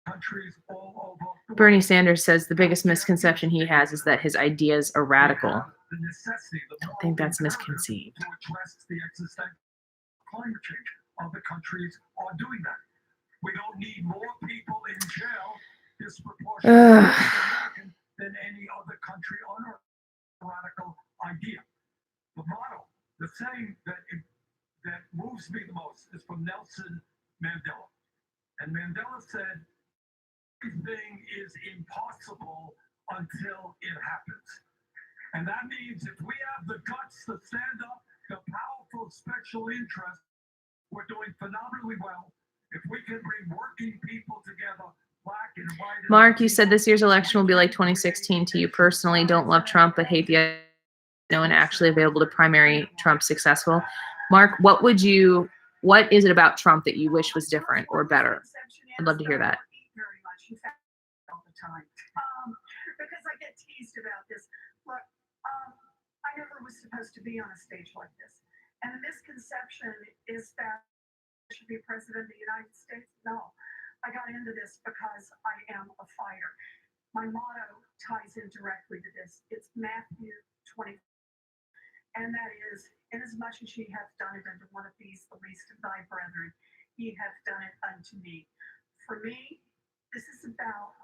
in countries all over the world. Bernie Sanders says the biggest misconception he has is that his ideas are radical. The necessity, the I don't think that's imperative misconceived. to address the existential climate change. Other countries are doing that. We don't need more people in jail disproportionately than any other country on earth. Radical idea. The motto, the saying that moves me the most is from Nelson Mandela. And Mandela said, everything is impossible until it happens. And that means if we have the guts to stand up, the powerful special interests, we're doing phenomenally well. If we can bring working people together, black and white. Mark, you said this year's election will be like 2016 to you personally. Don't love Trump, but hate the no one actually available to primary Trump successful. Mark, what is it about Trump that you wish was different or better? I'd love to hear that. Very much. In fact, all the time. Because I get teased about this. Look, I never was supposed to be on a stage like this. And the misconception is that I should be president of the United States. No, I got into this because I am a fighter. My motto ties in directly to this. It's Matthew 20. And that is, inasmuch as ye hath done it unto one of these, the least of thy brethren, ye have done it unto me. For me, this is about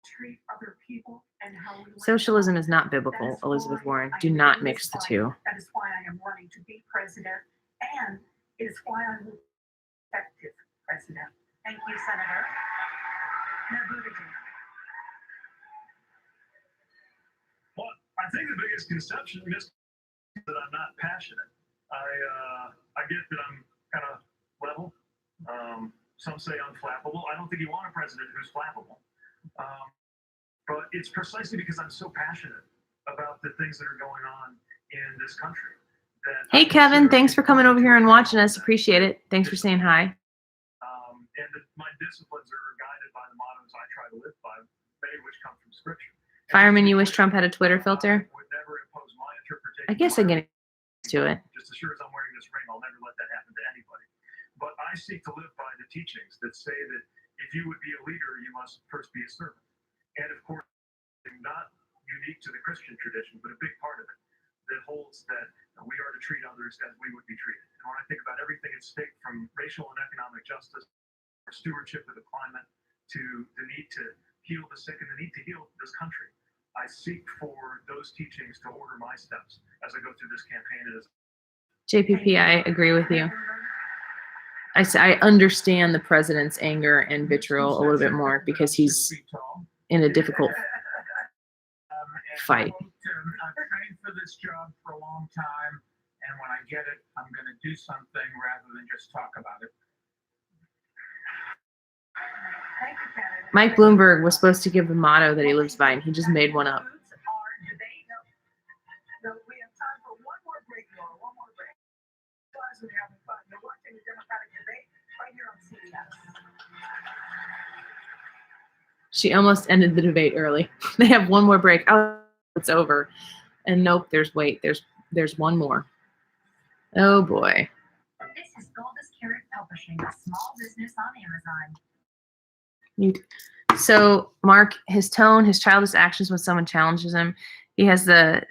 treat other people and how we Socialism is not biblical, Elizabeth Warren. Do not mix the two. That is why I am running to be president, and it is why I will be effective president. Thank you, Senator. Mayor Buttigieg. Well, I think the biggest conception is that I'm not passionate. I get that I'm kind of level. Some say unflappable. I don't think you want a president who's flappable. But it's precisely because I'm so passionate about the things that are going on in this country. That Hey, I Kevin, consider thanks for coming over here and important watching us. Appreciate it. Thanks for saying hi. And my disciplines are guided by the mottos I try to live by, many of which come from Scripture. And Fireman, just you to be wish Trump had a Twitter clear, filter? I would never impose my interpretation. I guess I'm getting used to it. Just as sure as I'm wearing this ring, I'll never let that happen to anybody. But I seek to live by the teachings that say that if you would be a leader, you must first be a servant. And of course, not unique to the Christian tradition, but a big part of it that holds that we are to treat others as we would be treated. And when I think about everything at stake, from racial and economic justice, stewardship of the climate, to the need to heal the sick and the need to heal this country, I seek for those teachings to order my steps as I go through this campaign. JPP, I agree with you. I understand the president's anger and vitriol a little bit more because he's in a difficult fight. I've trained for this job for a long time, and when I get it, I'm going to do something rather than just talk about it. Thank you, Kevin. Mike Bloomberg was supposed to give the motto that he lives by, and he just made one up. Foods are debate. No, we have time for one more break, Laura. One more break. Guys, we're having fun. You're watching the Democratic debate right here on CBS. She almost ended the debate early. They have one more break. Oh, it's over. And nope, there's one more. Oh boy. This is Goldust Carrot Publishing, a small business on Amazon. So Mark, his tone, his childish actions when someone challenges him, he has the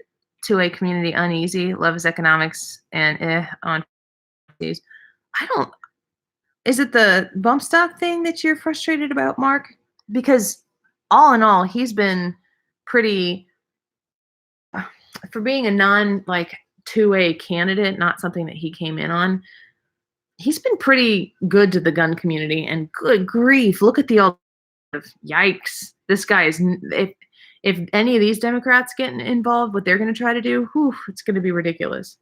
2A community uneasy, love his economics, and on these. Is it the bump stock thing that you're frustrated about, Mark? Because all in all, he's been pretty, for being a non 2A candidate, not something that he came in on. He's been pretty good to the gun community, and good grief, look at the alternative. Yikes! This guy is. If any of these Democrats get involved, what they're going to try to do, whew, it's going to be ridiculous.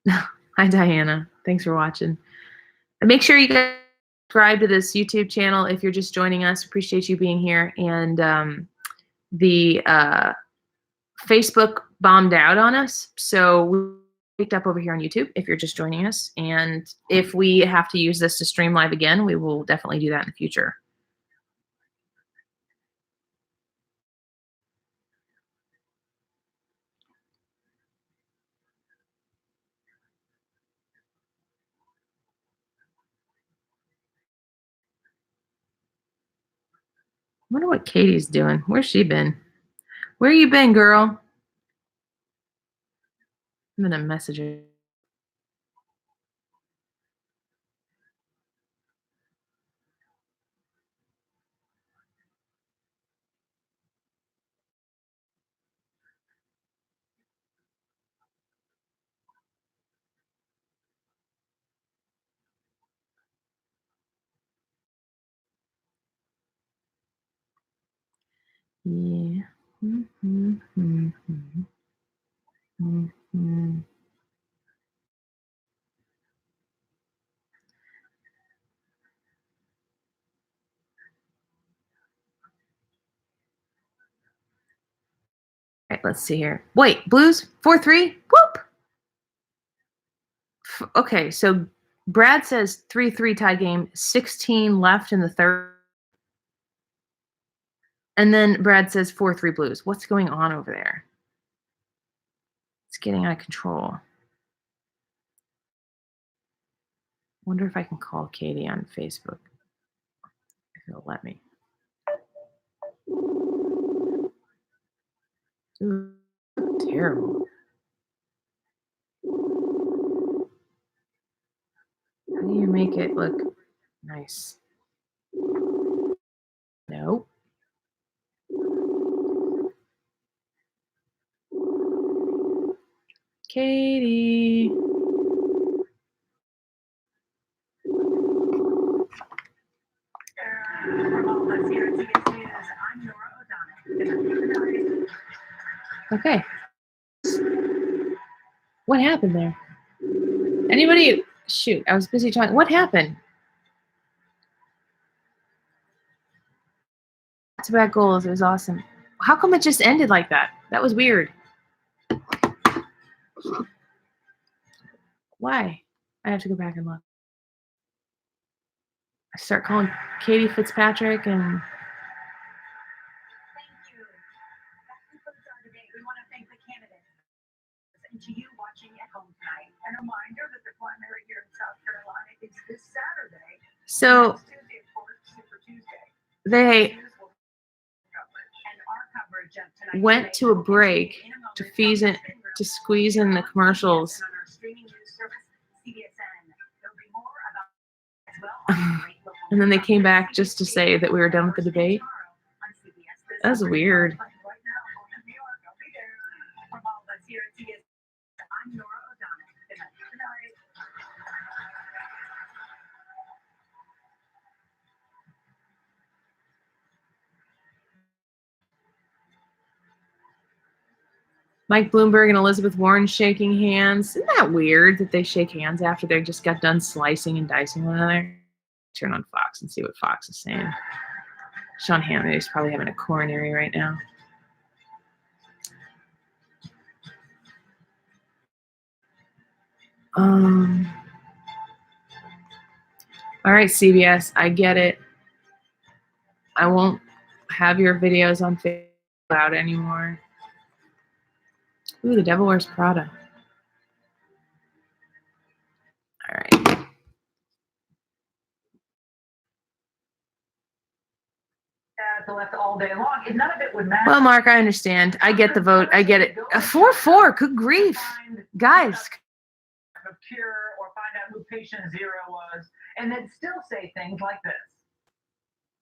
Hi, Diana. Thanks for watching. And make sure you guys subscribe to this YouTube channel if you're just joining us. Appreciate you being here. And the Facebook bombed out on us, so we picked up over here on YouTube if you're just joining us. And if we have to use this to stream live again, we will definitely do that in the future. I wonder what Katie's doing. Where's she been? Where you been, girl? I'm gonna message her. Yeah. All right, let's see here. Wait, Blues 4-3. Whoop. Okay, so Brad says 3-3 tie game. 16 left in the third. And then Brad says 4-3 Blues. What's going on over there? It's getting out of control. Wonder if I can call Katie on Facebook. If it'll let me. Ooh, terrible. How do you make it look nice? Nope. Katie. For all of us here at CBS News, I'm Nora O'Donnell. Okay. What happened there? Anybody? Shoot, I was busy trying. What happened? back goals. It was awesome. How come it just ended like that? That was weird. Why? I have to go back and look. I start calling Katie Fitzpatrick and Thank you. That concludes our debate. We want to thank the candidates and to you watching at home tonight. And a reminder that the primary here in South Carolina is this Saturday. so Next Tuesday, of course, Super Tuesday. they And our coverage of tonight went to a break in a moment to from squeeze in the commercials. And on our streaming news service, CBSN. There'll be more about as well on great local And then they news came coverage. back just to say that we were done with the debate. Tomorrow on CBS. This That was summer. weird. Right now, going to New York. I'll be there. From all of us here at CBS, I'm Nora O'Donnell. Good night. Good night. Mike Bloomberg and Elizabeth Warren shaking hands. Isn't that weird that they shake hands after they just got done slicing and dicing one another? Turn on Fox and see what Fox is saying. Sean Hannity is probably having a coronary right now. All right, CBS, I get it. I won't have your videos on Facebook out anymore. Ooh, The Devil Wears Prada. All right. The left all day long, and none of it would matter. Well, Mark, I understand. I get the vote. I get it. A 4-4. Good grief. Guys. Of cure or find out who patient zero was, and then still say things like this.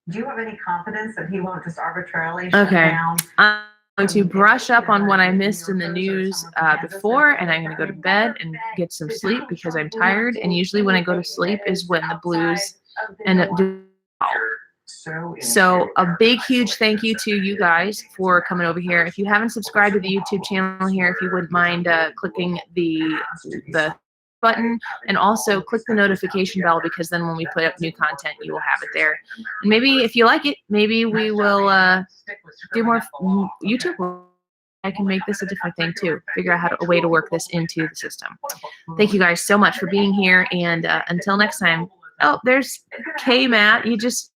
Do you have any confidence that he won't just arbitrarily shut Okay. down? I'm going to brush up on what I missed in the news before, and I'm going to go to bed and get some sleep because I'm tired. And usually when I go to sleep is when the blues end up doing. So a big, huge thank you to you guys for coming over here. If you haven't subscribed to the YouTube channel here, if you wouldn't mind clicking the button and also click the notification bell, because then when we put up new content, you will have it there. And maybe if you like it, maybe we will do more YouTube. I can make this a different thing too. Figure out a way to work this into the system. Thank you guys so much for being here. And until next time. Oh, there's K-Matt. You just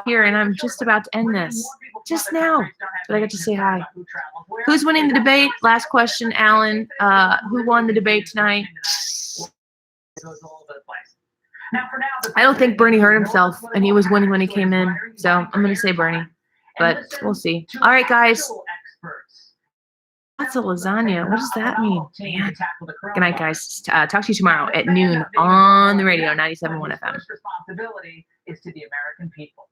here, and I'm just about to end this just now, but I got to say hi. Who's winning the debate? Last question, Alan. Who won the debate tonight? I don't think Bernie hurt himself, and he was winning when he came in, so I'm going to say Bernie, but we'll see. All right, guys. That's a lasagna. What does that mean? Man. Good night, guys. Talk to you tomorrow at noon on the radio, 97.1 FM. Responsibility is to the American people.